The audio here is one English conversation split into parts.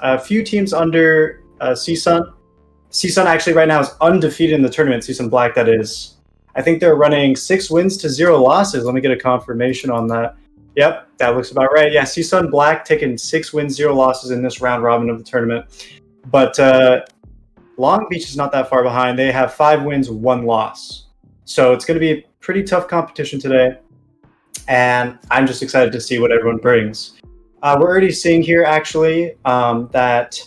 A few teams under CSUN. CSUN actually right now is undefeated in the tournament. CSUN Black, that is. I think they're running 6 wins to 0 losses. Let me get a confirmation on that. Yep, that looks about right. Yeah, CSUN Black taking 6 wins, 0 losses in this round robin of the tournament. But Long Beach is not that far behind. They have 5 wins, 1 loss. So it's going to be a pretty tough competition today. And I'm just excited to see what everyone brings. We're already seeing here, actually, that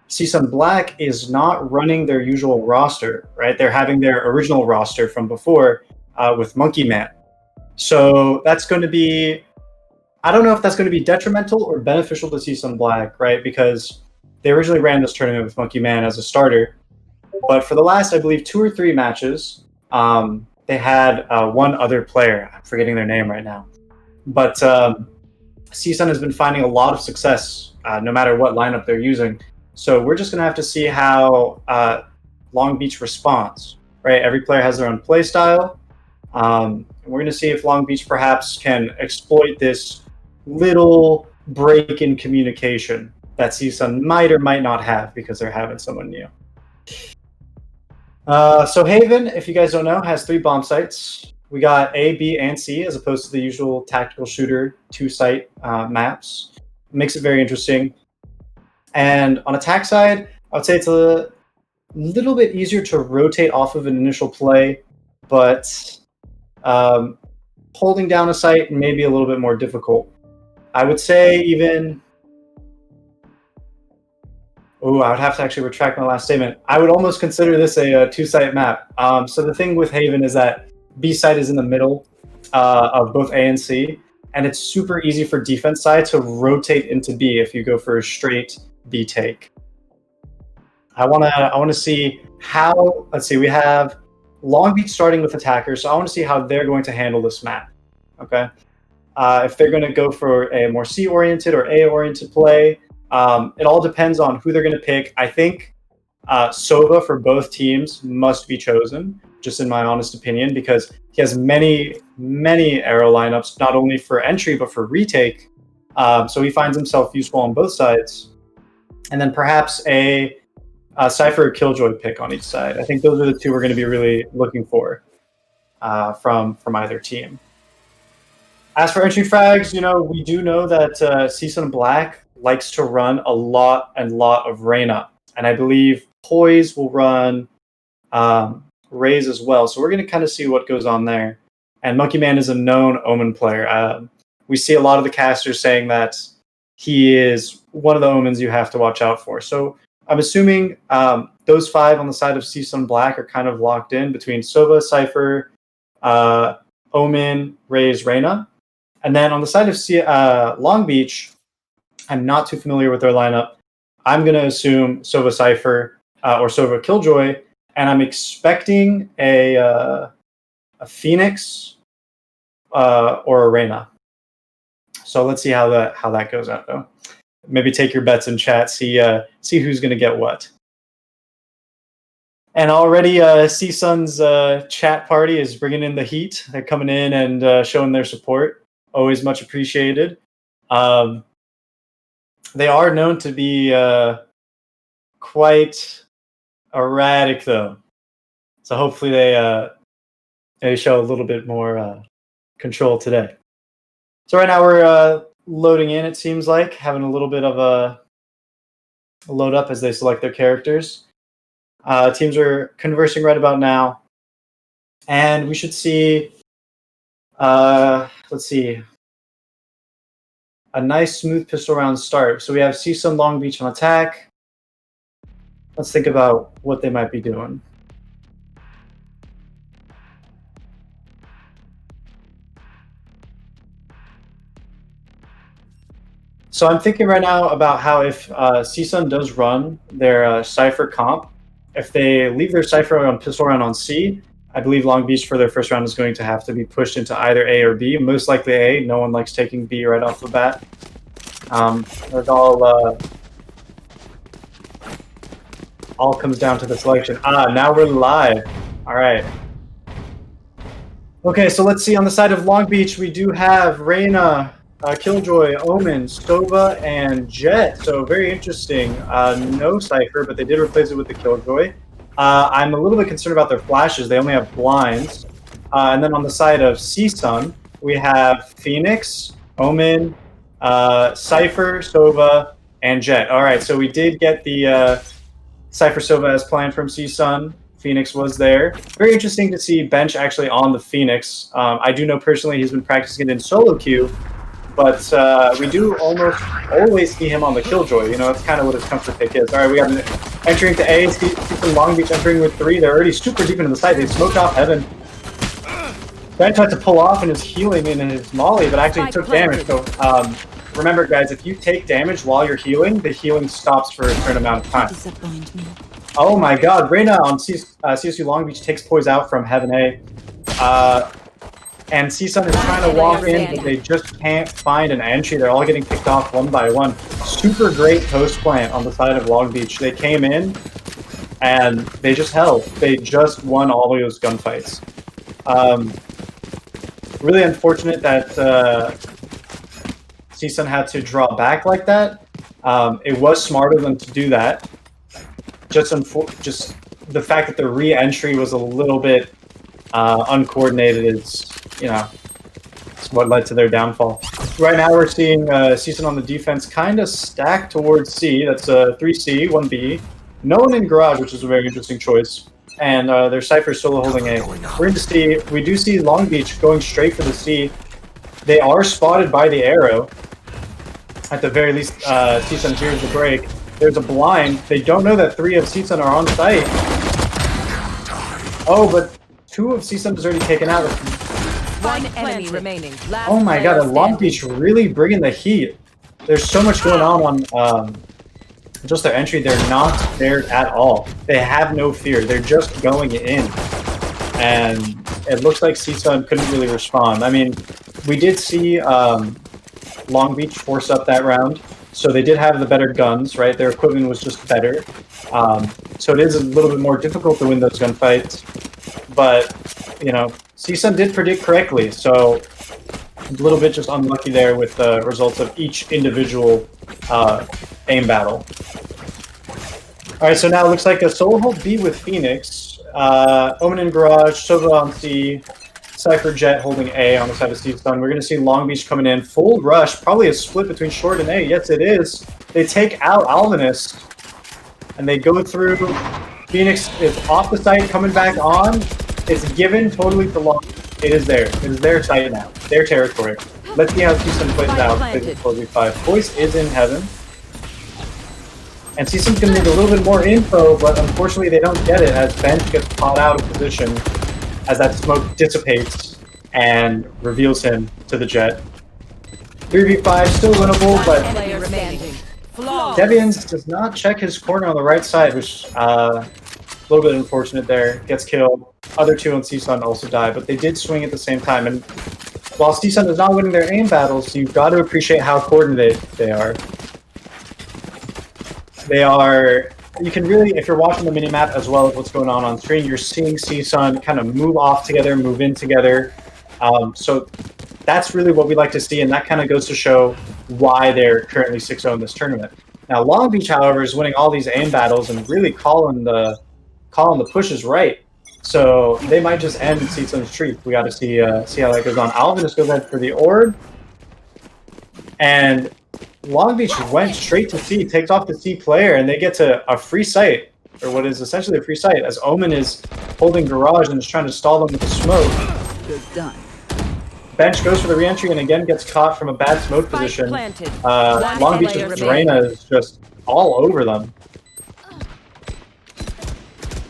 CSUN Black is not running their usual roster, right? They're having their original roster from before with Monkey Man. So that's going to be, I don't know if that's going to be detrimental or beneficial to CSUN Black, right? Because they originally ran this tournament with Monkey Man as a starter. But for the last, I believe, 2 or 3 matches, they had one other player. I'm forgetting their name right now. But CSUN has been finding a lot of success no matter what lineup they're using. So we're just going to have to see how Long Beach responds, right? Every player has their own play style. We're going to see if Long Beach perhaps can exploit this little break in communication that CSUN might or might not have because they're having someone new. So Haven, if you guys don't know, has 3 bomb sites. We got A, B, and C as opposed to the usual tactical shooter 2-site maps. It makes it very interesting. And on attack side, I would say it's a little bit easier to rotate off of an initial play, but holding down a site may be a little bit more difficult. I would say even... Oh, I would have to actually retract my last statement. I would almost consider this a 2-site map. So the thing with Haven is that B site is in the middle of both A and C, and it's super easy for defense side to rotate into B if you go for a straight B take. I want to see how. Let's see. We have Long Beach starting with attackers, so I want to see how they're going to handle this map. Okay, if they're going to go for a more C-oriented or A-oriented play, it all depends on who they're going to pick. I think Sova for both teams must be chosen, just in my honest opinion, because he has many arrow lineups, not only for entry but for retake. So he finds himself useful on both sides. And then perhaps a Cypher or Killjoy pick on each side. I think those are the 2 we're going to be really looking for from either team. As for entry frags, we do know that CSUN Black likes to run a lot of Reyna. And I believe Poise will run Raze as well. So we're going to kind of see what goes on there. And Monkey Man is a known Omen player. We see a lot of the casters saying that he is one of the Omens you have to watch out for. So I'm assuming those 5 on the side of CSUN Black are kind of locked in between Sova, Cypher, Omen, Raze, Reyna. And then on the side of Long Beach, I'm not too familiar with their lineup. I'm going to assume Sova Cypher or Sova Killjoy, and I'm expecting a Phoenix or a Reyna. So let's see how that goes out, though. Maybe take your bets in chat, see who's going to get what. And already CSUN's chat party is bringing in the heat. They're coming in and showing their support. Always much appreciated. They are known to be quite erratic, though. So hopefully they show a little bit more control today. So right now we're loading in, it seems like, having a little bit of a load up as they select their characters. Teams are conversing right about now. And we should see, let's see, a nice smooth pistol round start. So we have CSUN Long Beach on attack. Let's think about what they might be doing. So I'm thinking right now about how if CSUN does run their Cypher comp, if they leave their Cypher on pistol round on C, I believe Long Beach for their first round is going to have to be pushed into either A or B. Most likely A. No one likes taking B right off the bat. It all comes down to the selection. Now we're live. All right. Okay, so let's see. On the side of Long Beach, we do have Reyna, Killjoy, Omen, Stova, and Jet. So very interesting. No Cypher, but they did replace it with the Killjoy. I'm a little bit concerned about their flashes. They only have blinds. And then on the side of CSUN, we have Phoenix, Omen, Cypher, Sova, and Jet. All right, so we did get the Cypher Sova as planned from CSUN. Phoenix was there. Very interesting to see Bench actually on the Phoenix. I do know personally he's been practicing it in solo queue, but we do almost always see him on the Killjoy. You know, that's kind of what his comfort pick is. All right, we got entering to A. See some Long Beach entering with 3. They're already super deep into the site. They smoked off Heaven. Ben tried to pull off in his healing and in his molly, but actually took damage. So remember, guys, if you take damage while you're healing, the healing stops for a certain amount of time. Oh my god, Reyna on CSU Long Beach takes poise out from Heaven A. And CSUN is trying to walk in, but they just can't find an entry. They're all getting picked off one by one. Super great post plant on the side of Long Beach. They came in, and they just held. They just won all of those gunfights. Really unfortunate that CSUN had to draw back like that. It was smart of them to do that. Just the fact that the re-entry was a little bit uncoordinated is, you know, it's what led to their downfall. Right now we're seeing CSUN on the defense kind of stacked towards C. That's 3C, 1B. No one in Garage, which is a very interesting choice. And their Cypher solo holding A. We're into C. We do see Long Beach going straight for the C. They are spotted by the arrow. At the very least, CSUN hears the break. There's a blind. They don't know that 3 of CSUN are on site. Oh, but 2 of CSUN is already taken out. One enemy remaining. Oh my god, and Long Beach really bringing the heat. There's so much going on just their entry. They're not scared at all. They have no fear. They're just going in. And it looks like CSUN couldn't really respond. I mean, we did see Long Beach force up that round. So they did have the better guns, right? Their equipment was just better. So it is a little bit more difficult to win those gunfights. But, you know, CSUN did predict correctly. So a little bit just unlucky there with the results of each individual aim battle. All right, so now it looks like a solo hold B with Phoenix. Omen in Garage, Sova on C, Cypher Jet holding A on the side of CSUN. We're going to see Long Beach coming in. Full rush, probably a split between short and A. Yes, it is. They take out Alvinist, and they go through. Phoenix is off the site, coming back on. It's given totally to Long Beach. It is there. It is their site now. Their territory. Let's see how CSUN plays it out. 4v5. Voice is in Heaven. And CSUN's going to need a little bit more info, but unfortunately they don't get it as Bench gets caught out of position as that smoke dissipates and reveals him to the Jet. 3v5, still winnable, but Devians does not check his corner on the right side, which a little bit unfortunate there. Gets killed. Other 2 on CSUN also die, but they did swing at the same time. And while CSUN is not winning their aim battles, you've got to appreciate how coordinated they are. They are, you can really, if you're watching the minimap as well as what's going on screen, you're seeing CSUN kind of move off together, move in together. So that's really what we like to see, and that kind of goes to show why they're currently 6-0 in this tournament. Now, Long Beach, however, is winning all these aim battles and really calling the pushes right. So they might just end CSUN's streak. We got to see how that goes on. Alvin just goes ahead for the orb, and Long Beach went straight to C, takes off the C player, and they get to a free site, or what is essentially a free site, as Omen is holding Garage and is trying to stall them with the smoke. Good done. Bench goes for the reentry and again gets caught from a bad smoke position. Long Beach's Reyna is just all over them.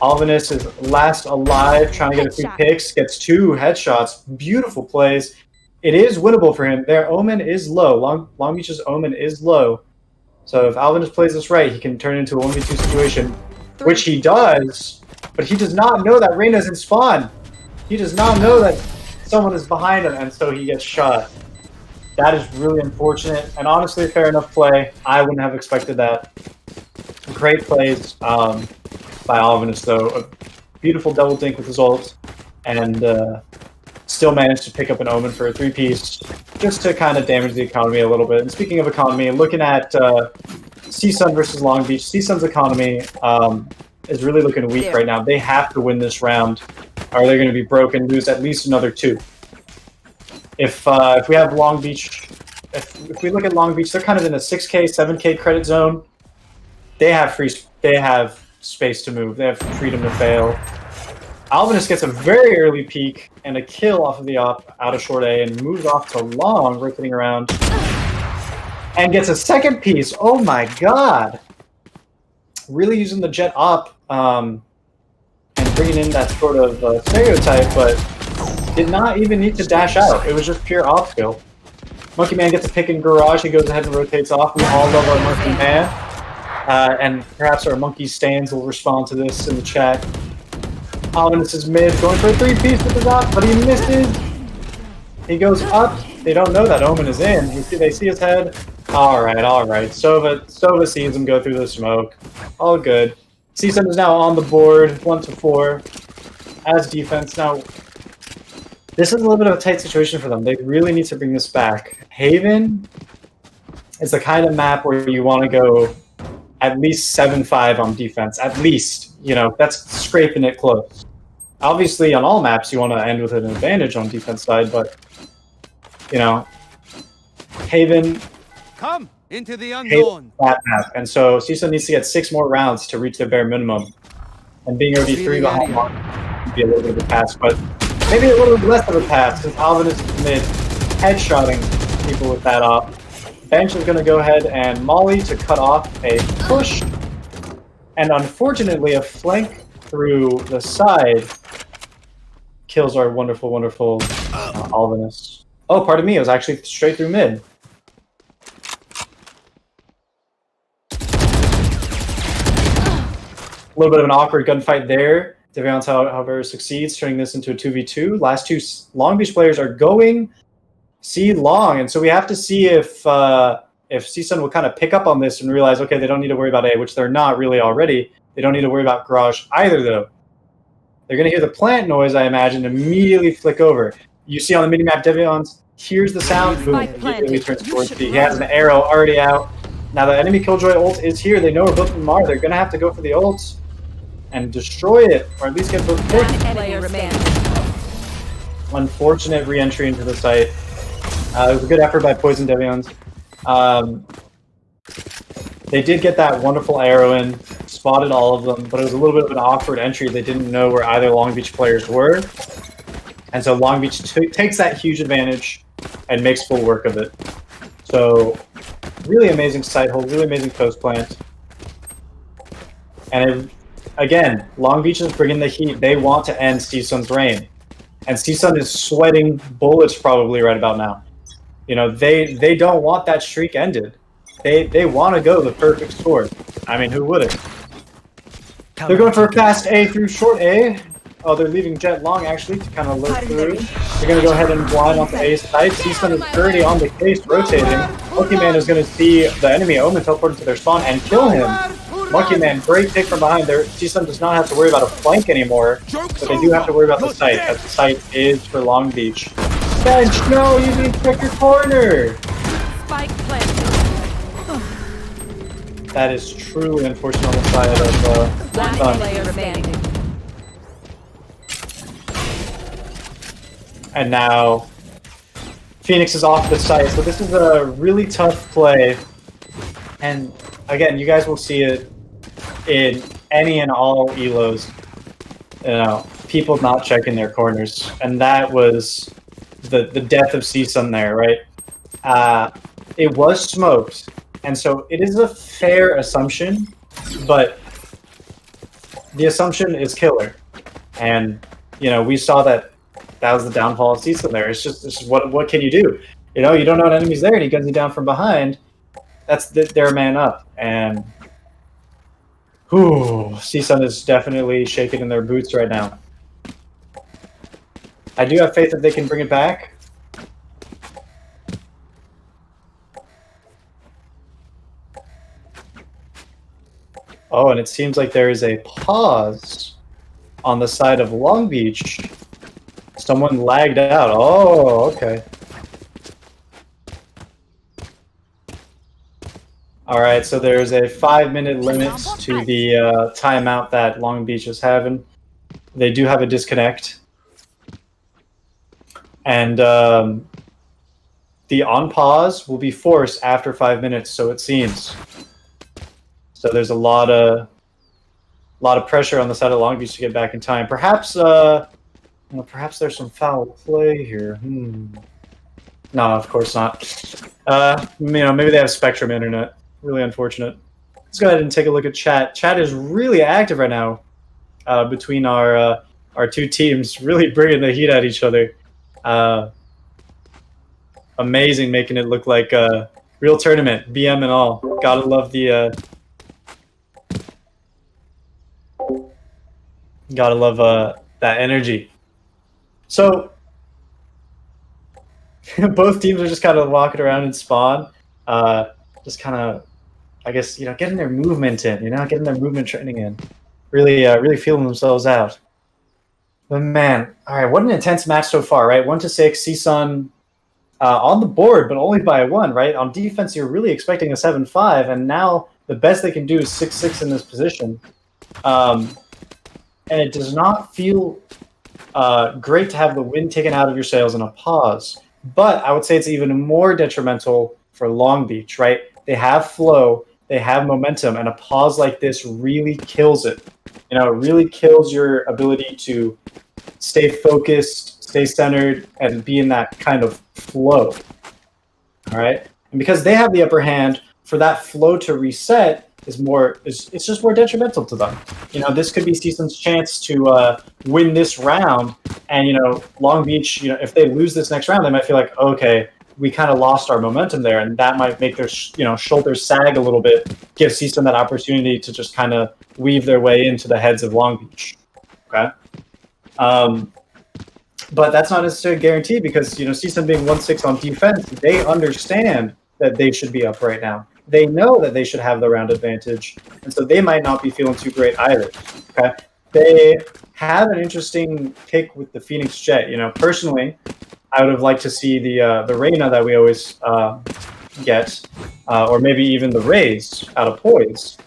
Alvinus is last alive, trying to get a few picks, gets 2 headshots. Beautiful plays. It is winnable for him. Their Omen is low. Long Beach's Omen is low. So if Alvinus plays this right, he can turn it into a 1v2 situation, which he does, but he does not know that Reyna's in spawn. He does not know that someone is behind him, and so he gets shot. That is really unfortunate, and honestly, fair enough play. I wouldn't have expected that. Great plays by Alvinus, though. A beautiful double dink with his ult, and still managed to pick up an Omen for a 3-piece, just to kind of damage the economy a little bit. And speaking of economy, looking at CSUN versus Long Beach, CSUN's economy is really looking weak right now. They have to win this round, or they're going to be broke and lose at least another 2. If we have Long Beach, if we look at Long Beach, they're kind of in a 6K, 7K credit zone. They have space to move. They have freedom to fail. Alvinus gets a very early peek and a kill off of the op out of short A and moves off to long, rotating around, and gets a second piece. Oh my god! Really using the jet op and bringing in that sort of stereotype, but did not even need to dash out. It was just pure op skill. Monkey Man gets a pick in garage. He goes ahead and rotates off. We all love our Monkey Man. And perhaps our Monkey Stands will respond to this in the chat. Alvinus is mid, going for a 3-piece with his op, but he misses. He goes up. They don't know that Omen is in. They see his head. All right. Sova sees him go through the smoke. All good. CSUN is now on the board, 1-4, as defense. Now, this is a little bit of a tight situation for them. They really need to bring this back. Haven is the kind of map where you want to go at least 7-5 on defense. At least, you know, that's scraping it close. Obviously, on all maps, you want to end with an advantage on defense side, but, you know, Haven... Come into the unknown. That map. And so CSUN needs to get 6 more rounds to reach their bare minimum. And being already 3 behind would be a little bit of a pass, but maybe a little bit less of a pass, since Alvinus is mid, headshotting people with that op. Bench is going to go ahead and molly to cut off a push. And unfortunately, a flank through the side kills our wonderful, wonderful Alvinus. Oh, pardon me, it was actually straight through mid. A little bit of an awkward gunfight there. Deviance, however, succeeds, turning this into a 2v2. Last 2 Long Beach players are going C long, and so we have to see if CSUN will kind of pick up on this and realize, okay, they don't need to worry about A, which they're not really already. They don't need to worry about garage either, though. They're going to hear the plant noise, I imagine, immediately flick over. You see on the minimap, Deviance hears the sound, boom, immediately turns towards B. He has an arrow already out. Now the enemy Killjoy ult is here. They know we're built from Mar. They're going to have to go for the ults and destroy it, or at least get both picks. Unfortunate re-entry into the site. It was a good effort by Poison Devions. They did get that wonderful arrow in, spotted all of them, but it was a little bit of an awkward entry. They didn't know where either Long Beach players were. And so Long Beach takes that huge advantage and makes full work of it. So, really amazing site hold, really amazing post plant. And again, Long Beach is bringing the heat. They want to end CSUN's reign. And CSUN is sweating bullets probably right about now. You know, they don't want that streak ended. They want to go the perfect score. I mean, who wouldn't? They're going for a fast A through short A. Oh, they're leaving Jet long, actually, to kind of lurk through. They're going to go ahead and blind off the A side. CSUN is already on the case, rotating. Monkey Man is going to see the enemy Omen teleport into their spawn and kill him. Monkey Man, great pick from behind there. CSUN does not have to worry about a flank anymore, but they do have to worry about the site, as the site is for Long Beach. Bench, no, you didn't check your corner! Spike planted. That is truly unfortunate on the side of Last player remaining. And now Phoenix is off the site, so this is a really tough play. And again, you guys will see it in any and all elos. You know, people not checking their corners, and that was the death of CSUN there, right? It was smoked, and so it is a fair assumption, but the assumption is killer. And you know, we saw that was the downfall of CSUN there. It's just what can you do? You know, you don't know an enemy's there, and he guns you down from behind. That's their man up, and CSUN is definitely shaking in their boots right now. I do have faith that they can bring it back. Oh, and it seems like there is a pause on the side of Long Beach. Someone lagged out. Oh, okay. All right, so there's a 5-minute limit to the timeout that Long Beach is having. They do have a disconnect. And the on pause will be forced after 5 minutes, so it seems. So there's a lot of pressure on the side of Long Beach to get back in time. Perhaps perhaps there's some foul play here. No, of course not. Maybe they have Spectrum internet. Really unfortunate. Let's go ahead and take a look at chat. Chat is really active right now between our two teams, really bringing the heat at each other. Amazing, making it look like a real tournament, BM and all. Gotta love the that energy. So both teams are just kind of walking around in spawn, just kind of, I guess, getting their movement in, getting their movement training in, really feeling themselves out. But man, all right, what an intense match so far, right? 1-6, CSUN on the board, but only by 1, right? On defense, you're really expecting a 7-5, and now the best they can do is 6-6 in this position. And it does not feel great to have the wind taken out of your sails in a pause. But I would say it's even more detrimental for Long Beach, right? They have flow, they have momentum, and a pause like this really kills it. It really kills your ability to stay focused, stay centered, and be in that kind of flow. All right? And because they have the upper hand, for that flow to reset it's just more detrimental to them. This could be CSUN's chance to win this round, and Long Beach, if they lose this next round, they might feel like, okay, we kind of lost our momentum there, and that might make their shoulders sag a little bit, give CSUN that opportunity to just kind of weave their way into the heads of Long Beach. Okay, but that's not necessarily guaranteed because CSUN being 1-6 on defense, they understand that they should be up right now. They know that they should have the round advantage, and so they might not be feeling too great either. Okay, they have an interesting pick with the Phoenix Jet. Personally, I would have liked to see the Reyna that we always get, or maybe even the Raze out of Poise,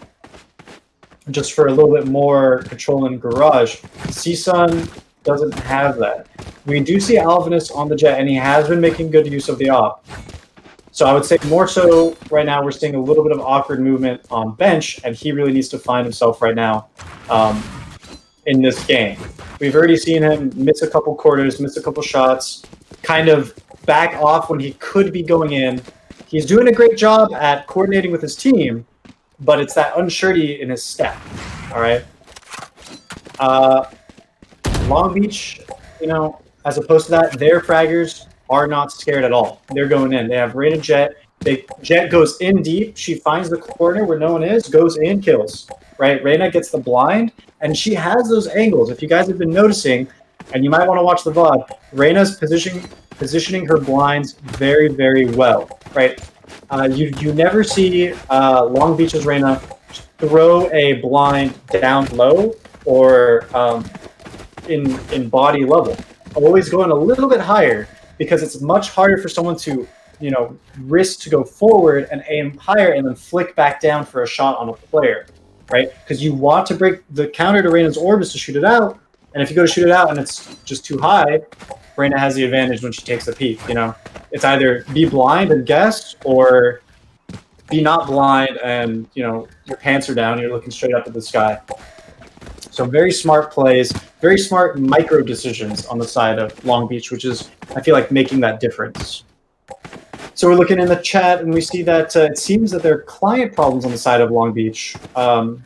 just for a little bit more control in Garage. CSUN doesn't have that. We do see Alvinus on the Jet, and he has been making good use of the op. So I would say more so right now we're seeing a little bit of awkward movement on bench, and he really needs to find himself right now in this game. We've already seen him miss a couple quarters, miss a couple shots, kind of back off when he could be going in. He's doing a great job at coordinating with his team, but it's that unsurety in his step. All right. Long Beach, as opposed to that, their fraggers are not scared at all. They're going in. They have Reyna Jet. Jet goes in deep. She finds the corner where no one is, goes in, kills. Right? Reyna gets the blind, and she has those angles. If you guys have been noticing, and you might want to watch the VOD, Reyna's positioning her blinds very, very well. Right? You never see Long Beach's Reyna throw a blind down low or in body level. Always going a little bit higher, because it's much harder for someone to, risk to go forward and aim higher and then flick back down for a shot on a player, right? Because you want to break the counter to Reyna's orb is to shoot it out, and if you go to shoot it out and it's just too high, Reyna has the advantage when she takes a peek. It's either be blind and guess, or be not blind and your pants are down, you're looking straight up at the sky. So very smart plays, very smart micro decisions on the side of Long Beach, which is, I feel like, making that difference. So we're looking in the chat, and we see that it seems that there are client problems on the side of Long Beach. And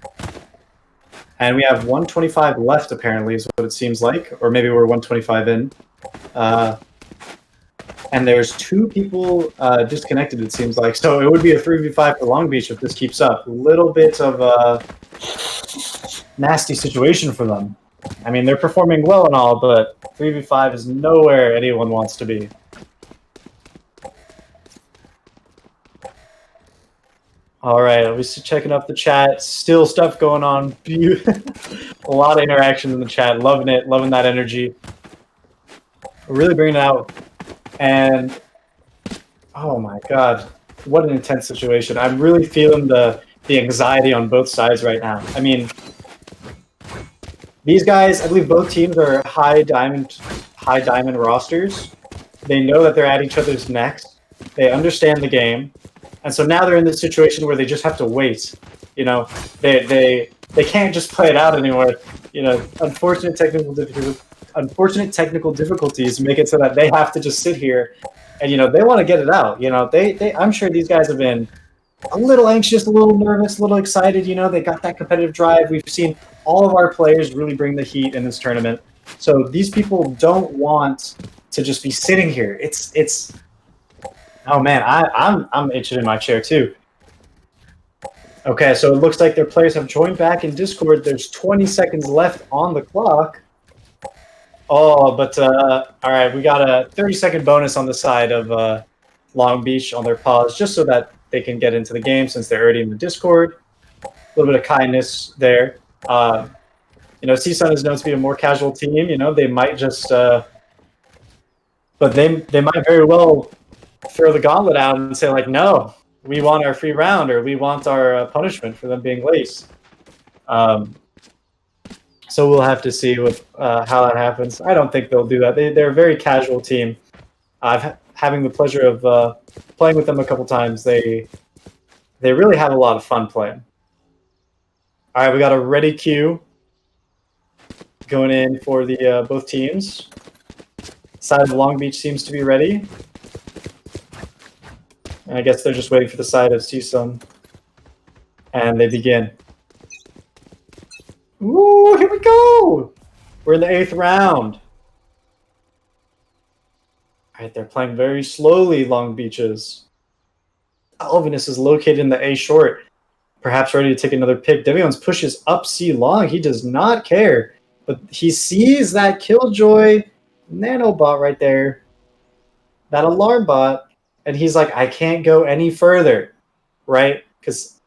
we have 125 left, apparently, is what it seems like. Or maybe we're 125 in. And there's 2 people disconnected, it seems like. So it would be a 3v5 for Long Beach if this keeps up. A little bit of a nasty situation for them. I mean, they're performing well and all, but 3v5 is nowhere anyone wants to be. All right, we're checking up the chat. Still stuff going on. A lot of interaction in the chat. Loving it. Loving that energy. really bringing it out. And oh my god, what an intense situation. I'm really feeling the anxiety on both sides right now. I mean, these guys, I believe both teams are high diamond rosters. They know that they're at each other's necks. They understand the game. And so now they're in this situation where they just have to wait. You know, they can't just play it out anymore. You know, unfortunate technical difficulties make it so that they have to just sit here and, you know, they want to get it out. You know, I'm sure these guys have been a little anxious, a little nervous, a little excited. You know, they got that competitive drive. We've seen all of our players really bring the heat in this tournament. So these people don't want to just be sitting here. It's oh man, I'm itching in my chair too. Okay, so it looks like their players have joined back in Discord. There's 20 seconds left on the clock. Oh, but all right, we got a 30-second bonus on the side of Long Beach on their pause, just so that they can get into the game since they're already in the Discord. A little bit of kindness there. You know, CSUN is known to be a more casual team. You know, they might just, but they might very well throw the gauntlet out and say like, no, we want our free round, or we want our punishment for them being late. So we'll have to see with how that happens. I don't think they'll do that. They're a very casual team. Having the pleasure of playing with them a couple times, they really have a lot of fun playing. All right, we got a ready queue going in for the both teams. Side of Long Beach seems to be ready. And I guess they're just waiting for the side of CSUN. And they begin. Ooh, here we go! We're in the 8th round. All right, they're playing very slowly, Long Beaches. Alvinus is located in the A short, perhaps ready to take another pick. Devions pushes up C long. He does not care, but he sees that Killjoy nanobot right there, that alarm bot, and he's like, I can't go any further, right? Because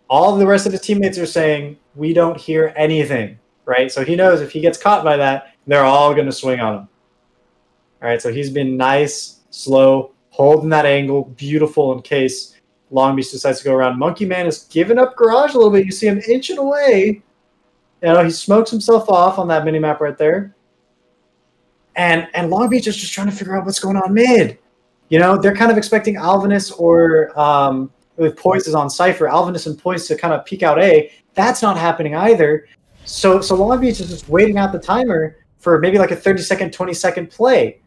all the rest of his teammates are saying, we don't hear anything, right? So he knows if he gets caught by that, they're all going to swing on him. All right, so he's been nice, slow, holding that angle, beautiful in case Long Beach decides to go around. Monkey Man is giving up garage a little bit. You see him inching away. You know, he smokes himself off on that mini-map right there. And Long Beach is just trying to figure out what's going on mid. You know, they're kind of expecting Alvinus or with Poise is on Cypher, Alvinus and Poise to kind of peek out A. That's not happening either. So Long Beach is just waiting out the timer for maybe like a 30-second, 20-second play.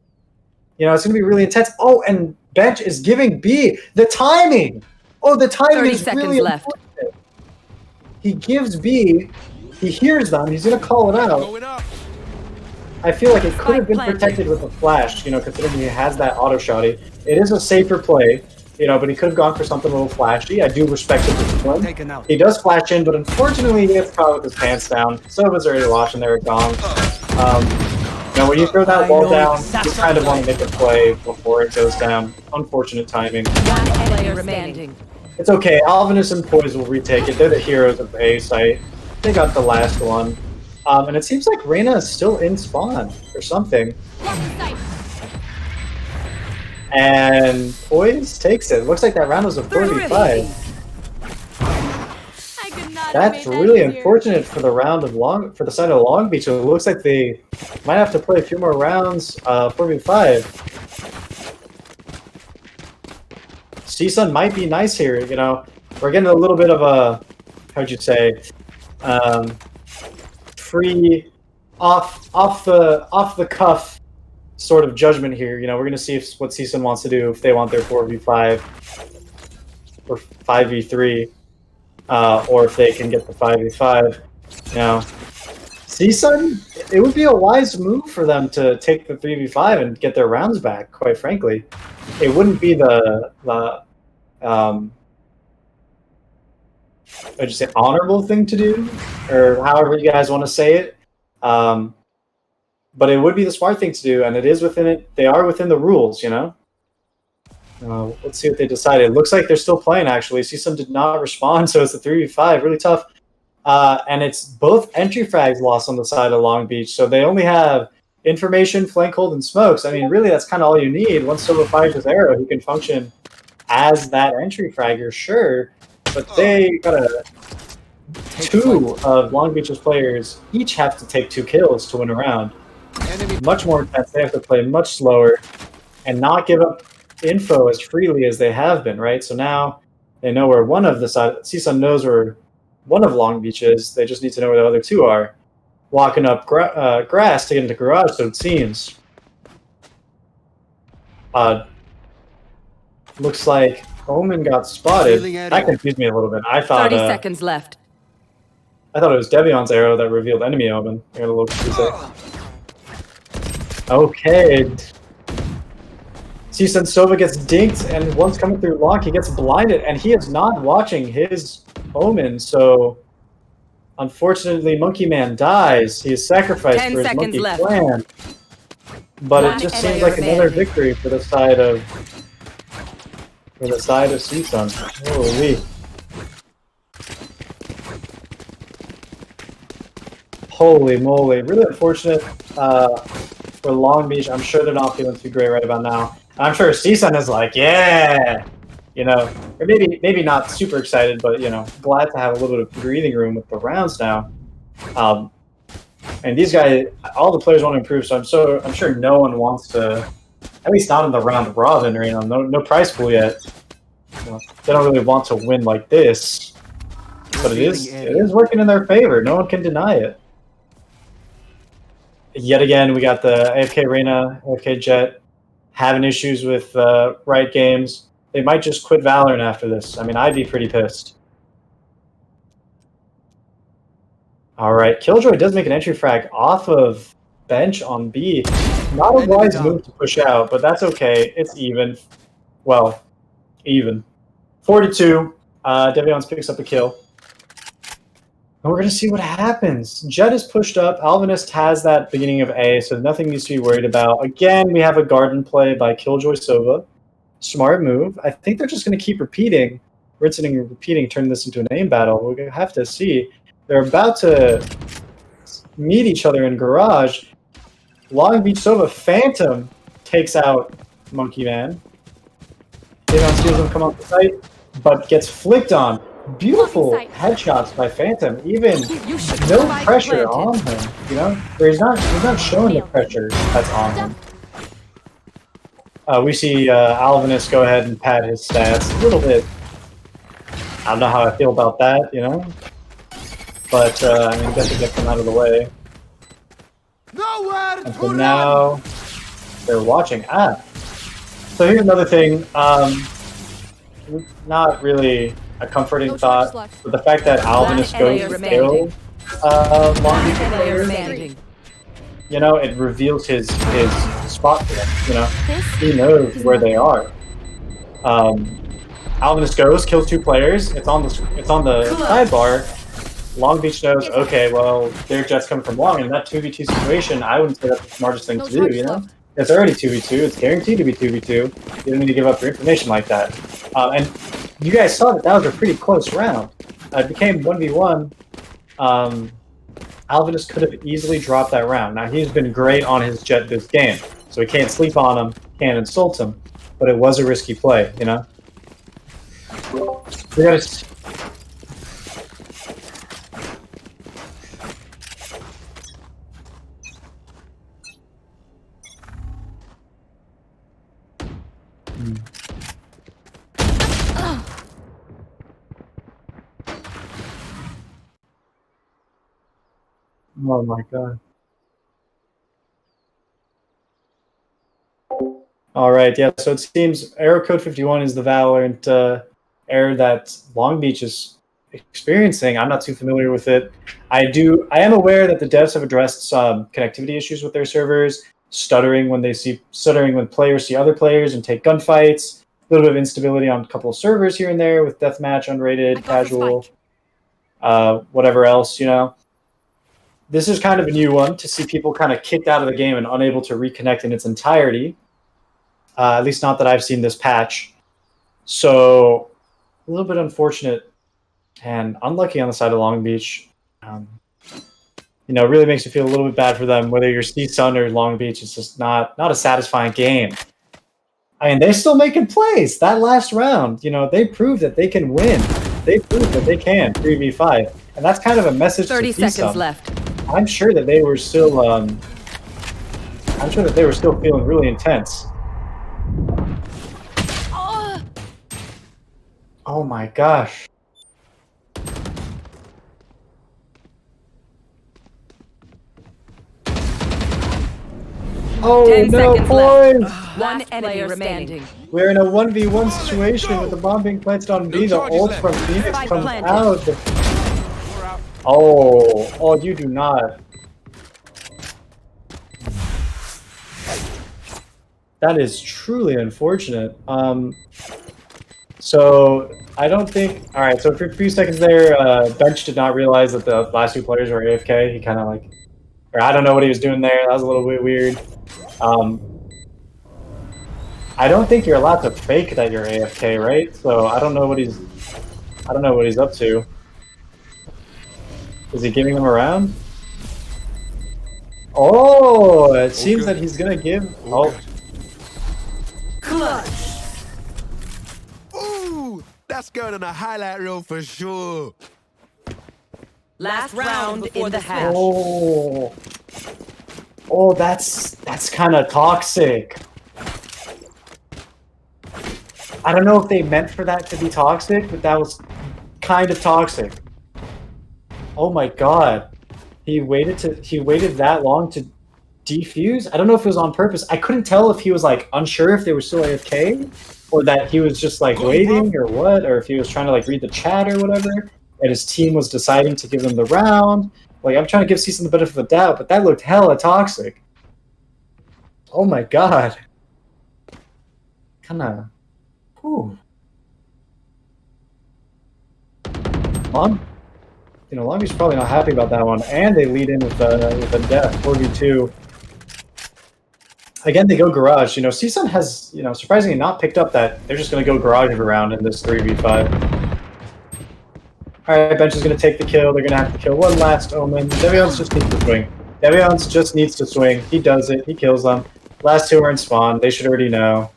You know, it's going to be really intense. Oh, and Bench is giving B the timing. Oh, the timing 30 is seconds really left. important. He gives B. He hears them. He's going to call it out. Going up. I feel like it could have been Spike protected with a flash, you know, considering he has that auto shotty. It is a safer play, you know, but he could have gone for something a little flashy. I do respect his discipline. Taken out. He does flash in, but unfortunately he gets caught with his pants down. Sova's already watching there at Gong. You know, when you throw that wall down, you kind of want to make a play before it goes down. Unfortunate timing. One player standing. It's okay. Alvinus and Poise will retake it. They're the heroes of the A site. They got the last one. And it seems like Reyna is still in spawn or something. And Poise takes it. Looks like that round was a 4v5. That's really unfortunate for the round of for the side of Long Beach. It looks like they might have to play a few more rounds 4v5. CSUN might be nice here, you know. We're getting a little bit of a, how'd you say, free off the cuff sort of judgment here. You know, we're gonna see what CSUN wants to do if they want their 4v5 or 5v3. Or if they can get the 5v5, you know. CSUN, it would be a wise move for them to take the 3v5 and get their rounds back, quite frankly. It wouldn't be the I'd just say honorable thing to do, or however you guys want to say it. But it would be the smart thing to do, and it is within it. They are within the rules, you know. Let's see what they decided. It looks like they're still playing, actually. CSUN did not respond, so it's a 3v5. Really tough. And it's both entry frags lost on the side of Long Beach, so they only have, information, flank hold, and smokes. I mean, really, that's kind of all you need. Once Silva fires his arrow, he can function as that entry fragger, sure. But they got two of Long Beach's players each have to take 2 kills to win a round. Much more intense. They have to play much slower and not give up info as freely as they have been, right? So now they know where one of the side. CSUN knows where one of Long Beach is. They just need to know where the other 2 are. Walking up grass to get into garage, so it seems. Looks like Omen got spotted. That confused me a little bit. I thought 30 seconds left. I thought it was Devion's arrow that revealed enemy Omen. I got a little confused. Okay. CSUN Sova gets dinked, and once coming through lock, he gets blinded, and he is not watching his Omen, so unfortunately, Monkey Man dies. He is sacrificed for his monkey clan. But it just seems like another victory for the side of CSUN. Holy. Holy moly. Really unfortunate for Long Beach. I'm sure they're not feeling too great right about now. I'm sure CSUN is like, yeah, you know, or maybe not super excited, but you know, glad to have a little bit of breathing room with the rounds now. And these guys, all the players want to improve, so I'm sure no one wants to, at least not in the round robin, or you know, no prize pool yet. You know, they don't really want to win like this, but it is working in their favor. No one can deny it. Yet again, we got the AFK Reyna, AFK Jet having issues with right games. They might just quit Valorant after this. I mean, I'd be pretty pissed. All right, Killjoy does make an entry frag off of bench on B. Not a wise move to push out, but that's okay. It's even. Well, even. 42. Devions picks up a kill. And we're going to see what happens. Jet is pushed up. Alvinist has that beginning of A, so nothing needs to be worried about. Again, we have a garden play by Killjoy Sova. Smart move. I think they're just going to keep repeating, rinsing and repeating, turn this into an aim battle. We're going to have to see. They're about to meet each other in garage. Long Beach Sova Phantom takes out Monkey Man. Devon sees him come off the site, but gets flicked on. Beautiful headshots by Phantom. Even no pressure on him. You know, he's not showing the pressure that's on him. We see Alvinist go ahead and pad his stats a little bit. I don't know how I feel about that, you know. But I mean, definitely get them out of the way. And so now they're watching. So here's another thing. Not really a comforting thought, but the fact that Alvinist goes to kill Long Beach players, you know, it reveals his spot for them. You know, he knows where they are. Alvinist goes, kills 2 players. It's on the sidebar. Long Beach knows, okay, well, their Jet's coming from Long, and that 2v2 situation, I wouldn't say that's the smartest thing to do, you know? It's already 2v2, it's guaranteed to be 2v2, you don't need to give up your information like that. And you guys saw that was a pretty close round. It became 1v1. Alvinist could have easily dropped that round. Now, he's been great on his Jet this game, so we can't sleep on him, can't insult him, but it was a risky play, you know? We gotta... Oh my god. Alright, yeah, so it seems error code 51 is the Valorant error that Long Beach is experiencing. I'm not too familiar with it. I am aware that the devs have addressed some connectivity issues with their servers, stuttering when players see other players and take gunfights, a little bit of instability on a couple of servers here and there with deathmatch, unrated, casual, whatever else, you know. This is kind of a new one, to see people kind of kicked out of the game and unable to reconnect in its entirety. At least not that I've seen this patch. So, a little bit unfortunate and unlucky on the side of Long Beach. you know, it really makes you feel a little bit bad for them. Whether you're CSUN or Long Beach, it's just not a satisfying game. I mean, they're still making plays. That last round, you know, they proved that they can win. They proved that they can 3v5, and that's kind of a message 30 to seconds CSUN. left. I'm sure that they were still. I'm sure that they were still feeling really intense. Oh my gosh. Oh 10 no, seconds boys! left. One enemy remaining. We're in a 1v1 situation with the bomb being planted on B. The ult from Phoenix Spike comes planted. out. Oh, you do not. That is truly unfortunate. So I don't think. All right, so for a few seconds there, Bench did not realize that the last two players were AFK. He kind of like, or I don't know what he was doing there. That was a little bit weird. I don't think you're allowed to fake that you're AFK, right? So I don't know what he's up to. Is he giving them around? Oh, it seems that he's gonna give. Oh, Clutch. Ooh, that's going on a highlight reel for sure. Last round in the half. oh, that's kind of toxic. I don't know if they meant for that to be toxic, but that was kind of toxic. Oh my god. He waited that long to defuse? I don't know if it was on purpose. I couldn't tell if he was like unsure if they were still AFK or that he was just like waiting or what, or if he was trying to like read the chat or whatever, and his team was deciding to give them the round. Like, I'm trying to give CSUN the benefit of the doubt, but that looked hella toxic. Oh my god. Kinda. Whew. Long Beach's probably not happy about that one, and they lead in with a death 4v2. Again, they go garage. You know, CSUN has, you know, surprisingly not picked up that they're just going to go garage every round in this 3v5. All right, Bench is going to take the kill. They're going to have to kill one last Omen. Deviance just needs to swing. Deviance just needs to swing. He does it. He kills them. Last two are in spawn. They should already know.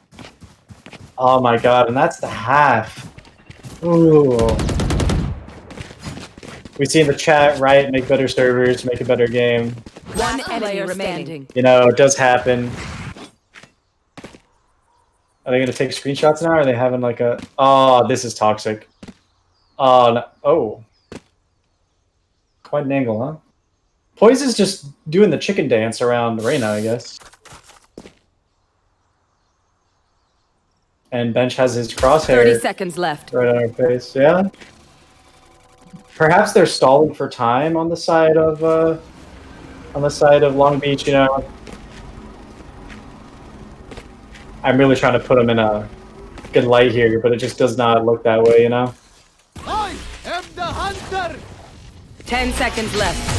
Oh my god, and that's the half. Ooh. We see in the chat, right? Make better servers, make a better game. One enemy remaining. You know, it does happen. Are they going to take screenshots now? Or are they having like a... Oh, this is toxic. No. Oh. Quite an angle, huh? Poise is just doing the chicken dance around Reyna, I guess. And Bench has his crosshair 30 seconds left. right on her face, yeah? Perhaps they're stalling for time on the side of Long Beach, you know. I'm really trying to put them in a good light here, but it just does not look that way, you know. I am the hunter. 10 seconds left.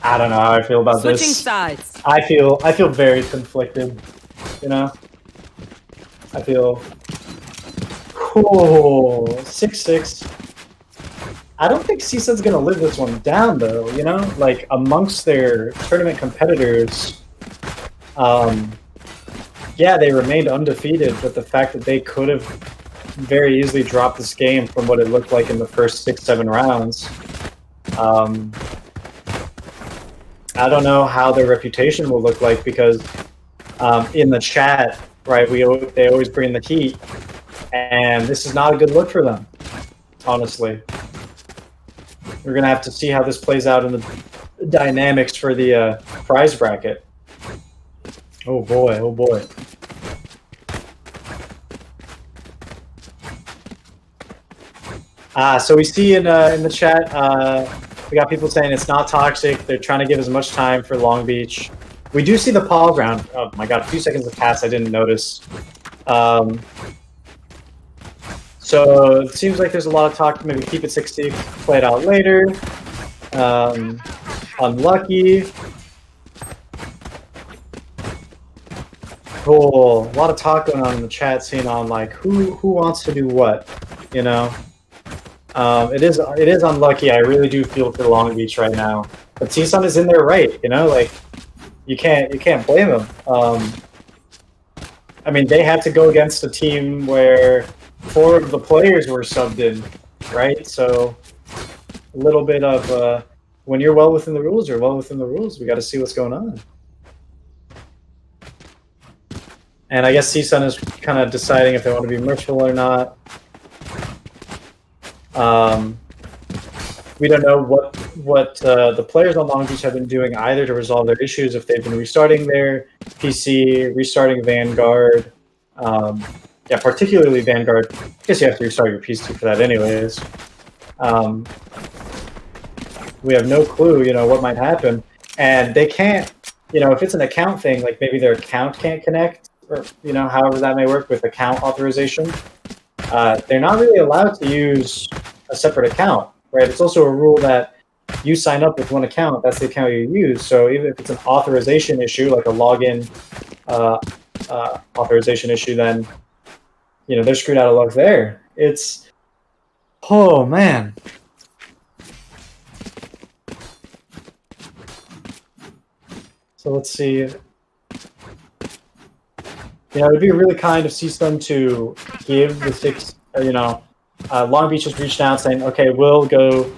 I don't know how I feel about Switching this. sides. I feel very conflicted, you know. I feel cool. 6-6. I don't think CSUN's gonna live this one down though, you know? Like amongst their tournament competitors, yeah, they remained undefeated, but the fact that they could have very easily dropped this game from what it looked like in the first 6-7 rounds. I don't know how their reputation will look like because in the chat, right, they always bring the heat, and this is not a good look for them, honestly. We're gonna have to see how this plays out in the dynamics for the prize bracket. Oh boy, oh boy. So we see in the chat, we got people saying it's not toxic. They're trying to give as much time for Long Beach. We do see the pause round. Oh my god, a few seconds have passed. I didn't notice. So it seems like there's a lot of talk. Maybe keep it 60, play it out later. Unlucky. Cool. A lot of talk going on in the chat scene on like who wants to do what, you know. It is unlucky. I really do feel for Long Beach right now, but CSUN is in their right. You know, like you can't blame them. I mean, they had to go against a team where 4 of the players were subbed in, right? So a little bit of when you're well within the rules, you're well within the rules. We got to see what's going on. And I guess CSUN is kind of deciding if they want to be merciful or not. We don't know what the players on Long Beach have been doing either to resolve their issues. If they've been restarting their PC, restarting Vanguard. Yeah, particularly Vanguard. I guess you have to restart your PC for that anyways. We have no clue, you know, what might happen. And they can't, you know, if it's an account thing, like maybe their account can't connect, or, you know, however that may work with account authorization. They're not really allowed to use a separate account, right? It's also a rule that you sign up with one account, that's the account you use. So even if it's an authorization issue, like a login authorization issue, then, you know, they're screwed out of luck there. It's, oh man. So let's see. Yeah, it would be really kind of CSUN to give the 6, you know, Long Beach has reached out saying, okay, we'll go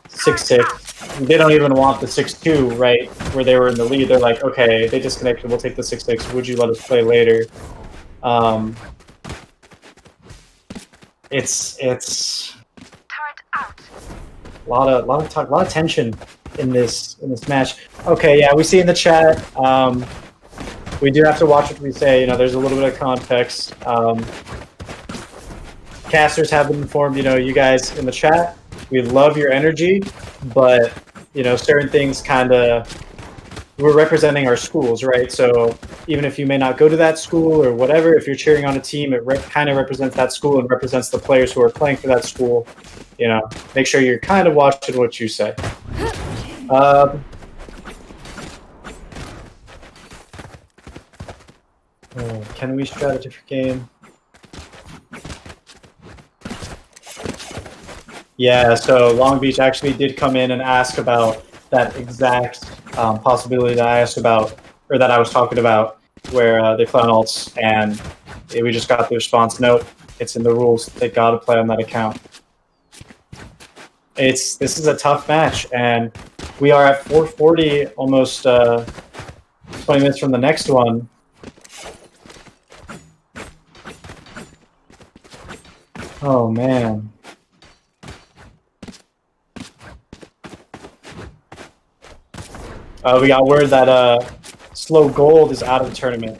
6-6. They don't even want the 6-2, right, where they were in the lead. They're like, okay, they disconnected, we'll take the 6-6. Would you let us play later? It's a lot of tension in this match. Okay, yeah, we see in the chat. We do have to watch what we say. You know, there's a little bit of context. Casters have been informed. You know, you guys in the chat, we love your energy, but you know, certain things kind of. We're representing our schools, right? So even if you may not go to that school or whatever, if you're cheering on a team, it kind of represents that school and represents the players who are playing for that school. You know, make sure you're kind of watching what you say. Can we strat a different game? Yeah, so Long Beach actually did come in and ask about that exact possibility that I asked about, or that I was talking about, where they play on alts, and we just got the response, note, it's in the rules, they gotta play on that account. This is a tough match, and we are at 440, almost 20 minutes from the next one. Oh man. We got word that Slow Gold is out of the tournament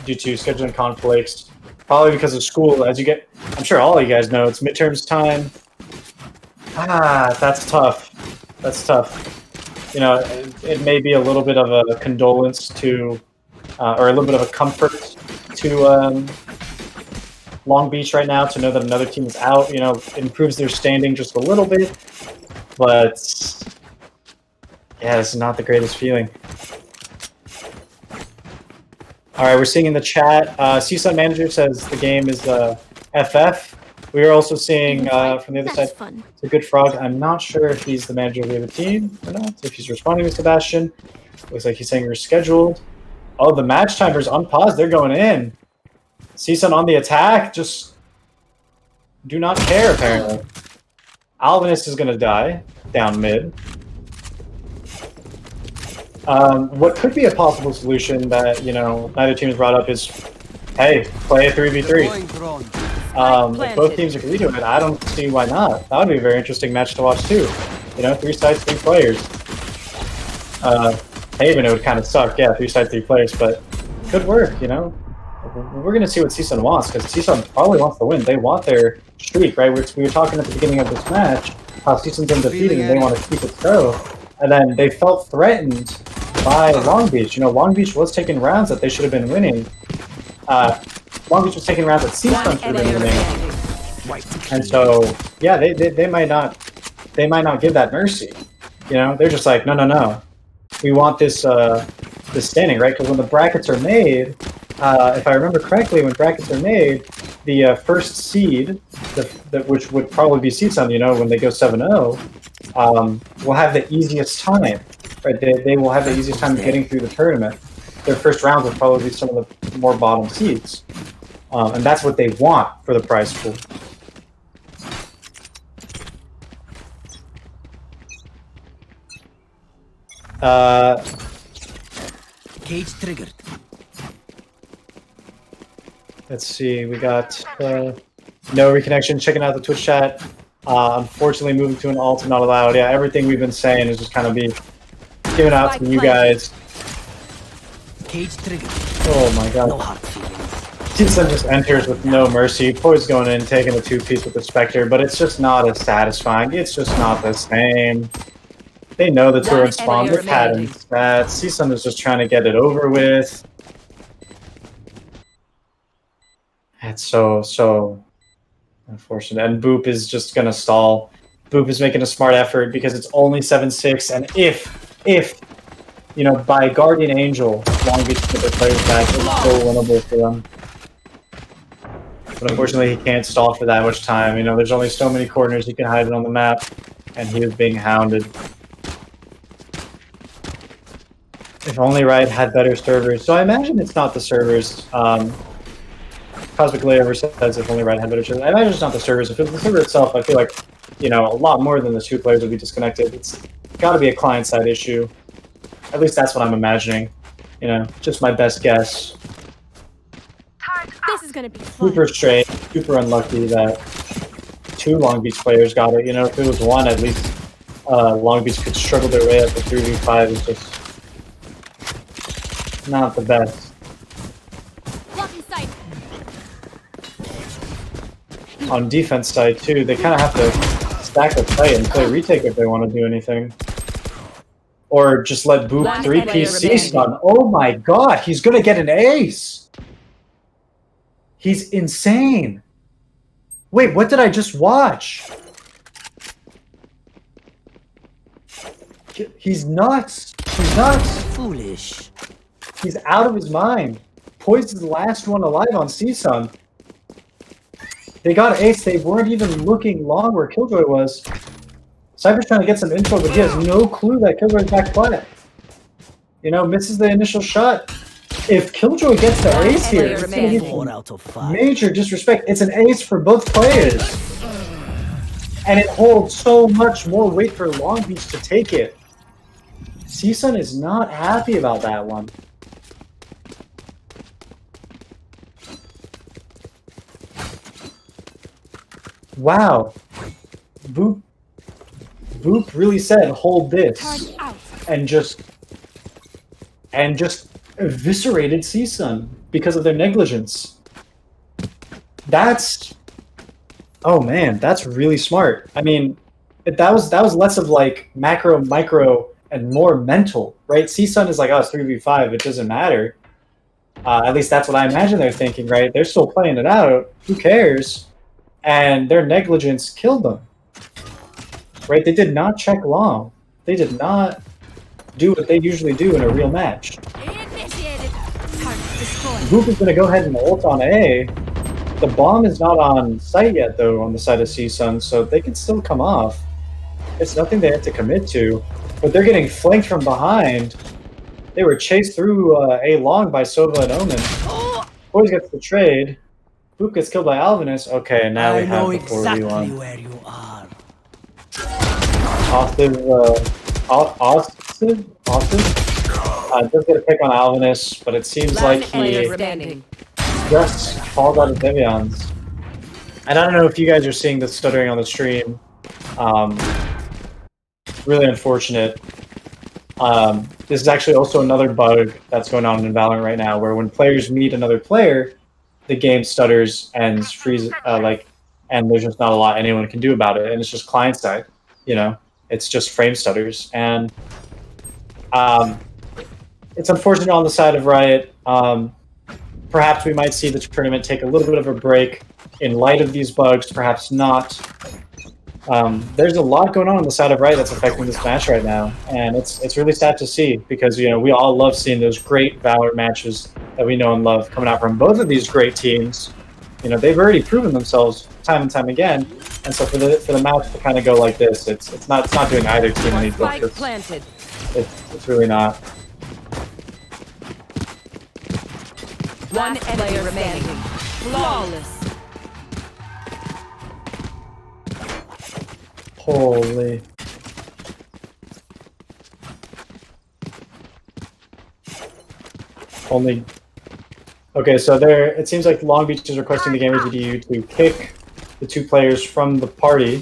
due to scheduling conflicts, probably because of school. As you get, I'm sure all of you guys know, it's midterms time. That's tough. That's tough. You know, it may be a little bit of a condolence to, or a little bit of a comfort to Long Beach right now to know that another team is out. You know, it improves their standing just a little bit, but yeah, this is not the greatest feeling. All right, we're seeing in the chat, CSUN manager says the game is FF. We are also seeing from the other side, it's a good frog. I'm not sure if he's the manager of the other team or not, if he's responding to Sebastian. Looks like he's saying you're scheduled. Oh, the match timer's unpaused. They're going in. CSUN on the attack, just do not care, apparently. Alvinist is going to die down mid. What could be a possible solution that, you know, neither team has brought up is, hey, play a 3v3. If both teams agree to it, I don't see why not. That would be a very interesting match to watch too. You know, 3 sides, 3 players. Haven, it would kind of suck, yeah, 3 sides, 3 players, but good work, you know. We're going to see what CSUN wants, because CSUN probably wants to win. They want their streak, right? We were talking at the beginning of this match, how CSUN's undefeated and they want to keep it so. And then they felt threatened by Long Beach. You know, Long Beach was taking rounds that they should have been winning. Long Beach was taking rounds that CSUN should have been winning. And so, yeah, they might not give that mercy. You know, they're just like, no. We want this this standing, right? Because when the brackets are made, if I remember correctly, when brackets are made, the first seed, which would probably be CSUN, you know, when they go 7-0, will have the easiest time. Right? They will have the easiest time getting through the tournament. Their first rounds will probably be some of the more bottom seeds. And that's what they want for the prize pool. Cage triggered. Let's see, we got no reconnection, checking out the Twitch chat. Unfortunately, moving to an alt not allowed. Yeah, everything we've been saying is just kind of be given out to you guys. Cage triggered. Oh my god. No hard feelings. CSUN just enters with no mercy. Poise going in, taking a 2-piece with the Spectre, but it's just not as satisfying. It's just not the same. They know the turret spawn. They've had him stat. CSUN is just trying to get it over with. That's so unfortunate. And Boop is just gonna stall. Boop is making a smart effort because it's only 7-6, and if you know, by Guardian Angel, Long Beach get their players back, it's so winnable for them. But unfortunately, he can't stall for that much time. You know, there's only so many corners he can hide it on the map, and he is being hounded. If only Riot had better servers. So I imagine it's not the servers. Cosmic Layer says if only Riot had better servers. I imagine it's not the servers. If it's the server itself, I feel like, you know, a lot more than the 2 players would be disconnected. It's got to be a client-side issue. At least that's what I'm imagining. You know, just my best guess. This is gonna be fun. Super straight, super unlucky that 2 Long Beach players got it. You know, if it was 1, at least Long Beach could struggle their way up to 3v5. It's just not the best. Blocking sight. On defense side too, they kind of have to stack the play and play retake if they want to do anything. Or just let Boop 3-piece CSUN. Oh my god, he's gonna get an ace! He's insane! Wait, what did I just watch? He's nuts! He's nuts! Foolish. He's out of his mind. Poise is the last one alive on CSUN. They got ace, they weren't even looking long where Killjoy was. Cypher's trying to get some info, but he has no clue that Killjoy's back flat. You know, misses the initial shot. If Killjoy gets the ace here, it's going to be 4 out of 5. major disrespect. It's an ace for both players. And it holds so much more weight for Long Beach to take it. CSUN is not happy about that one. Wow. Boop really said, hold this. And just eviscerated CSUN because of their negligence. That's, oh man, that's really smart. I mean, that was less of like macro, micro, and more mental, right? CSUN is like, oh, it's 3v5, it doesn't matter. At least that's what I imagine they're thinking, right? They're still playing it out. Who cares? And their negligence killed them. Right? They did not check long. They did not do what they usually do in a real match. Boop is going to go ahead and ult on A. The bomb is not on site yet, though, on the side of CSUN, so they can still come off. It's nothing they have to commit to. But they're getting flanked from behind. They were chased through A long by Sova and Omen. Poise gets the trade. Boop gets killed by Alvinus. Okay, now we have the 4v1. I know exactly where you are. Austin does get a pick on Alvinus, but it seems like he just falls out of Devions. And I don't know if you guys are seeing the stuttering on the stream. Really unfortunate. This is actually also another bug that's going on in Valorant right now, where when players meet another player, the game stutters and freezes, and there's just not a lot anyone can do about it, and it's just client side, you know? It's just frame stutters, and it's unfortunate on the side of Riot. Perhaps we might see the tournament take a little bit of a break in light of these bugs, perhaps not. There's a lot going on the side of Riot that's affecting this match right now, and it's really sad to see, because, you know, we all love seeing those great Valor matches that we know and love coming out from both of these great teams. You know, they've already proven themselves time and time again, and so for the match to kind of go like this, it's not doing either team any Spike justice. planted. It's really not. One enemy remaining. Flawless. Holy. Only. Okay, so there. It seems like Long Beach is requesting the game GDU to kick the 2 players from the party.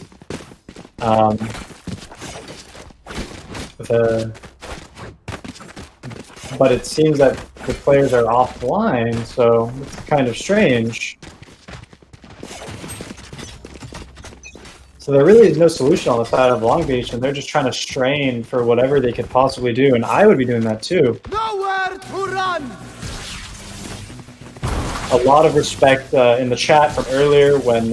But it seems that the players are offline, so it's kind of strange. So there really is no solution on the side of Long Beach, and they're just trying to strain for whatever they could possibly do, and I would be doing that too. Nowhere to run! A lot of respect in the chat from earlier when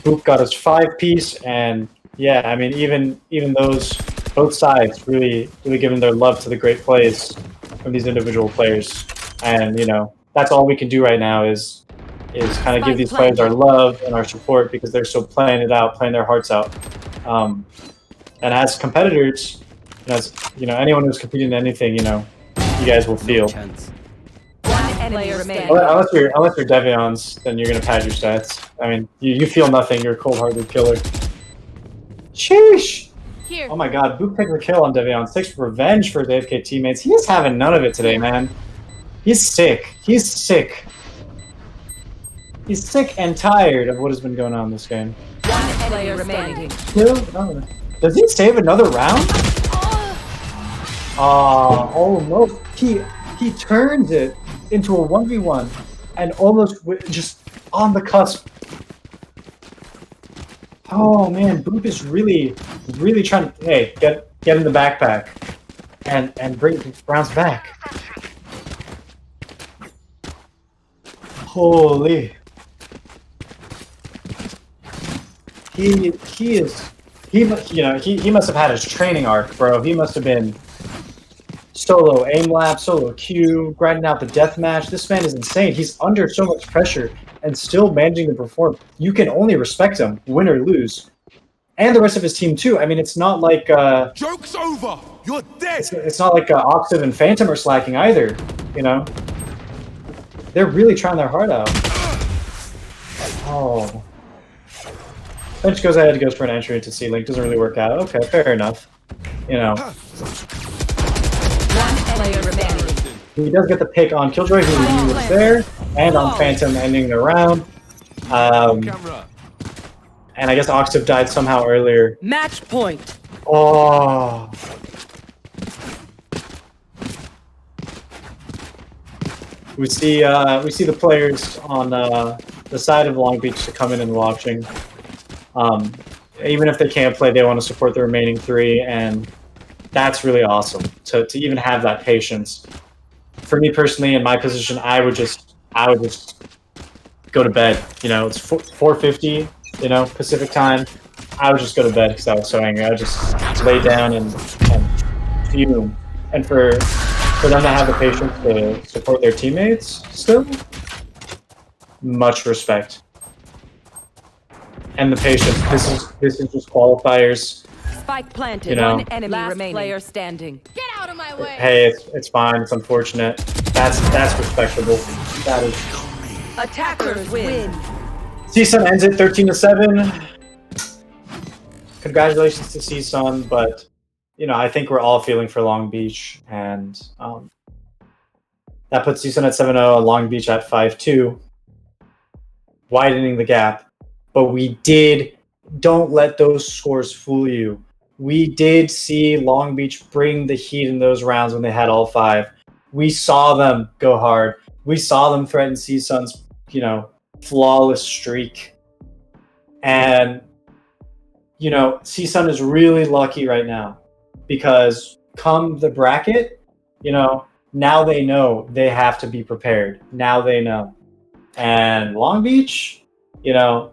Boop got his 5-piece, and yeah, I mean even those both sides really giving their love to the great plays from these individual players, and you know that's all we can do right now is kind of give these players our love and our support because they're still playing it out, playing their hearts out. And as competitors, as you know, anyone who's competing in anything, you know, you guys will feel. One enemy remaining. Unless you're Devions, then you're gonna pad your stats. I mean, you feel nothing. You're a cold-hearted killer. Sheesh! Here. Oh my God, Boop picked the kill on Devions. Takes revenge for his AFK teammates. He is having none of it today, man. He's sick. He's sick. He's sick and tired of what has been going on in this game. One player remaining. Kill? Oh. Does he save another round? Almost. He turns it into a 1v1 and almost just on the cusp. Oh man, Boop is really trying to get in the backpack and bring rounds back. Holy. He must have had his training arc, bro. He must have been solo aim lab, solo Q, grinding out the deathmatch. This man is insane. He's under so much pressure and still managing to perform. You can only respect him, win or lose. And the rest of his team too. I mean, it's not like Joke's over! You're dead! it's not like Octave and Phantom are slacking either, you know? They're really trying their heart out. Oh. Bench goes ahead, goes for an entry into C-Link, doesn't really work out. Okay, fair enough. You know. One player remaining. He does get the pick on Killjoy, who was there, and on Phantom ending the round. Camera. And I guess Octave died somehow earlier. Match point. Oh. We see the players on the side of Long Beach to come in and watching. Even if they can't play, they want to support the remaining 3, and that's really awesome to even have that patience. For me personally, in my position, I would just go to bed. You know, it's 4:50, you know, Pacific time. I would just go to bed because I was so angry. I would just lay down and fume. And for them to have the patience to support their teammates still, much respect. And the patience. This is just qualifiers. Spike planted. You know. One enemy remaining. Player standing. Get out of my way. Hey, it's fine. It's unfortunate. That's respectable. That is. Attackers win. CSUN ends it 13-7. Congratulations to CSUN, but you know I think we're all feeling for Long Beach, and that puts CSUN at 7-0 and Long Beach at 5-2, widening the gap. But we don't let those scores fool you. We did see Long Beach bring the heat in those rounds when they had all 5. We saw them go hard. We saw them threaten CSUN's, you know, flawless streak. And, you know, CSUN is really lucky right now because come the bracket, you know, now they know they have to be prepared. Now they know. And Long Beach, you know,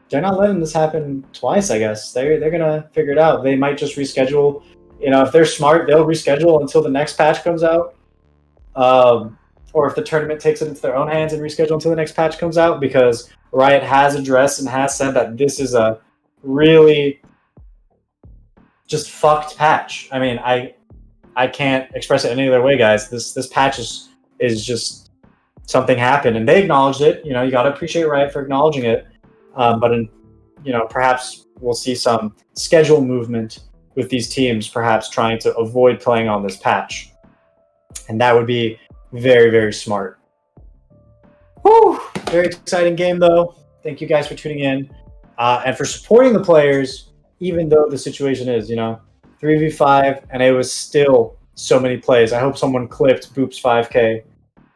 they're not letting this happen twice, I guess. They're gonna figure it out. They might just reschedule. You know, if they're smart, they'll reschedule until the next patch comes out. or if the tournament takes it into their own hands and reschedule until the next patch comes out, because Riot has addressed and has said that this is a really just fucked patch. I mean, I can't express it any other way, guys. This patch is just something happened, and they acknowledged it. You know, you got to appreciate Riot for acknowledging it. Perhaps we'll see some schedule movement with these teams, perhaps trying to avoid playing on this patch, and that would be very, very smart. Whew! Very exciting game, though. Thank you guys for tuning in and for supporting the players, even though the situation is, 3v5, and it was still so many plays. I hope someone clipped Boop's 5K.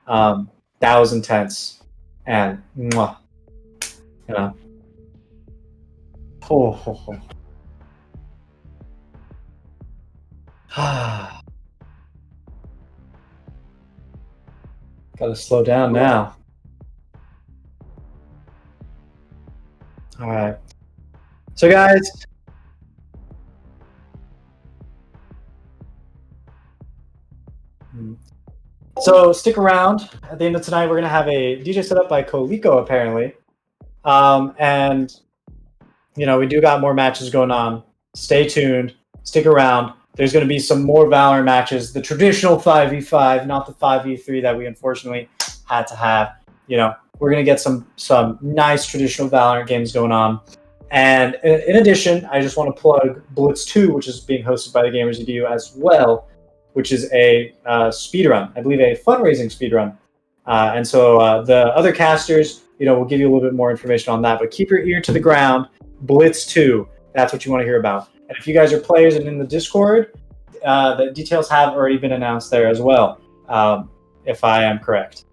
That was intense, and mwah, Gotta slow down now. All right. So, guys, stick around. At the end of tonight, we're going to have a DJ set up by Coleco, apparently. And, we do got more matches going on. Stay tuned. Stick around. There's going to be some more Valorant matches. The traditional 5v5, not the 5v3 that we unfortunately had to have. We're going to get some nice traditional Valorant games going on. And in addition, I just want to plug Blitz 2, which is being hosted by the Gamers EDU as well, which is a speedrun, I believe a fundraising speedrun. And so the other casters, we'll give you a little bit more information on that. But keep your ear to the ground. Blitz 2, that's what you want to hear about. And if you guys are players and in the Discord, the details have already been announced there as well, if I am correct.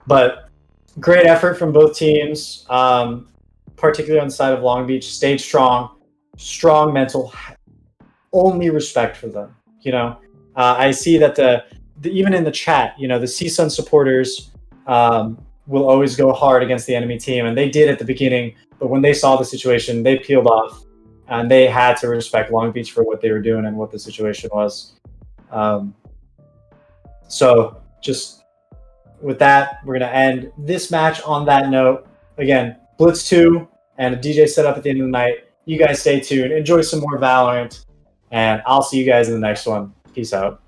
But great effort from both teams, particularly on the side of Long Beach. Stayed strong mental. Only respect for them. I see that even in the chat, the CSUN supporters will always go hard against the enemy team, and they did at the beginning. But when they saw the situation, they peeled off, and they had to respect Long Beach for what they were doing and what the situation was. So just with that, we're going to end this match on that note. Again, Blitz 2 and a DJ set up at the end of the night. You guys stay tuned. Enjoy some more Valorant, and I'll see you guys in the next one. Peace out.